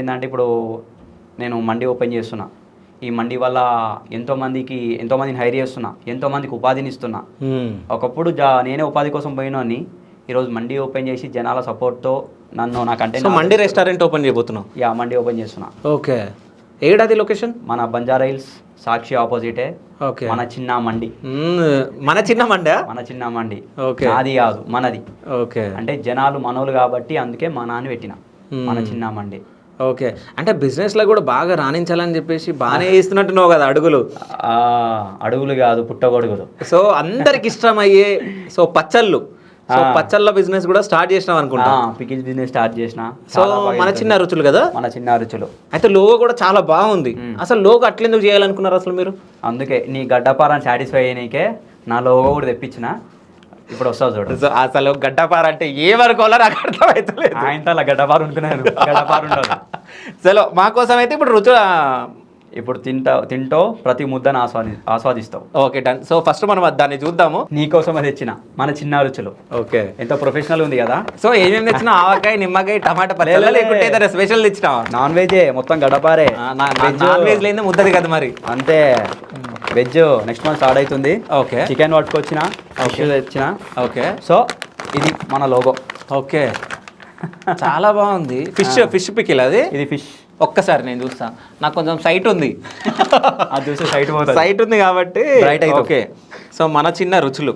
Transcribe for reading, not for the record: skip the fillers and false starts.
ఏంటంటే ఇప్పుడు నేను మండి ఓపెన్ చేస్తున్నా. ఈ మండి వల్ల ఎంతోమందిని హైర్ చేస్తున్నా, ఎంతోమందికి ఉపాధిని ఇస్తున్నా. ఒకప్పుడు నేనే ఉపాధి కోసం పోయినాన్ని ఈరోజు మండి ఓపెన్ చేసి జనాల సపోర్ట్తో నాకంటే మండి రెస్టారెంట్ ఓపెన్ చేయబోతున్నావు? మండి ఓపెన్ చేస్తున్నా. ఓకే, ఏడాది లొకేషన్? మన బంజారా హిల్స్ సాక్షి ఆపోజిటే. ఓకే, మన చిన్న మండి. మన చిన్న మండి? మన చిన్న మండి. ఓకే, నాది కాదు, మనది. ఓకే, అంటే జనాలు మనోళ్ళు కాబట్టి అందుకే మా నాన్న పెట్టిన మన చిన్న మండి. ఓకే, అంటే బిజినెస్లో కూడా బాగా రాణించాలని చెప్పేసి బాగానే ఇస్తున్నట్టున్నావు కదా అడుగులు? అడుగులు కాదు, పుట్టగొడుగులు. సో అందరికి ఇష్టమయ్యే పచ్చళ్ళ బిజినెస్ కూడా స్టార్ట్ చేసినాం అనుకుంటా. పికిల్ బిజినెస్ స్టార్ట్ చేసిన. సో మన చిన్న రుచులు కదా? మన చిన్న రుచులు. అయితే లోగో కూడా చాలా బాగుంది. అసలు లోగో అట్లెందుకు చేయాలనుకున్నారు అసలు మీరు? అందుకే నీ గడ్డపారాన్ని సాటిస్ఫై అయ్యానికే నా లోగో కూడా తెప్పించిన. ఇప్పుడు వస్తుంది చూడు. అసలు గడ్డపార అంటే ఏ వరకు నాకు అర్థమవుతలేదు. ఆయనతో అలా గడ్డపారు అనుకున్నారు, గడ్డపారు ఉండదు. చలో మా కోసం అయితే ఇప్పుడు రుచులు ఇప్పుడు తింటో ప్రతి ముద్దను ఆస్వాదిస్తావు. Okay, done. సో ఫస్ట్ మనం దాన్ని చూద్దాము. నీకోసం అది తెచ్చిన మన చిన్న రుచులు. ఓకే, ఎంతో ప్రొఫెషనల్ ఉంది కదా. సో ఏమేమి తెచ్చినా? ఆవకాయ, నిమ్మకాయ, టమాటా పచ్చళ్ళ, లేకుంటే ఏదైనా స్పెషల్ తెచ్చినా? నాన్ వెజే, మొత్తం గడ్డపారే. నాన్ వెజ్ లేని ముద్దది కదా మరి. అంతే, వెజ్ నెక్స్ట్ మంత్ స్టార్ట్ అవుతుంది. ఓకే, చికెన్ పట్టుకొచ్చిన, ఫిష్ తెచ్చిన. ఓకే, సో ఇది మన లోగో. ఓకే, చాలా బాగుంది. ఫిష్ పికిల్ అది? ఇది ఫిష్. ఒక్కసారి నేను చూస్తా, నాకు కొంచెం సైట్ ఉంది. అది చూస్తే సైట్ ఉంది కాబట్టి రైట్ అయితే. ఓకే, సో మన చిన్న రుచులు.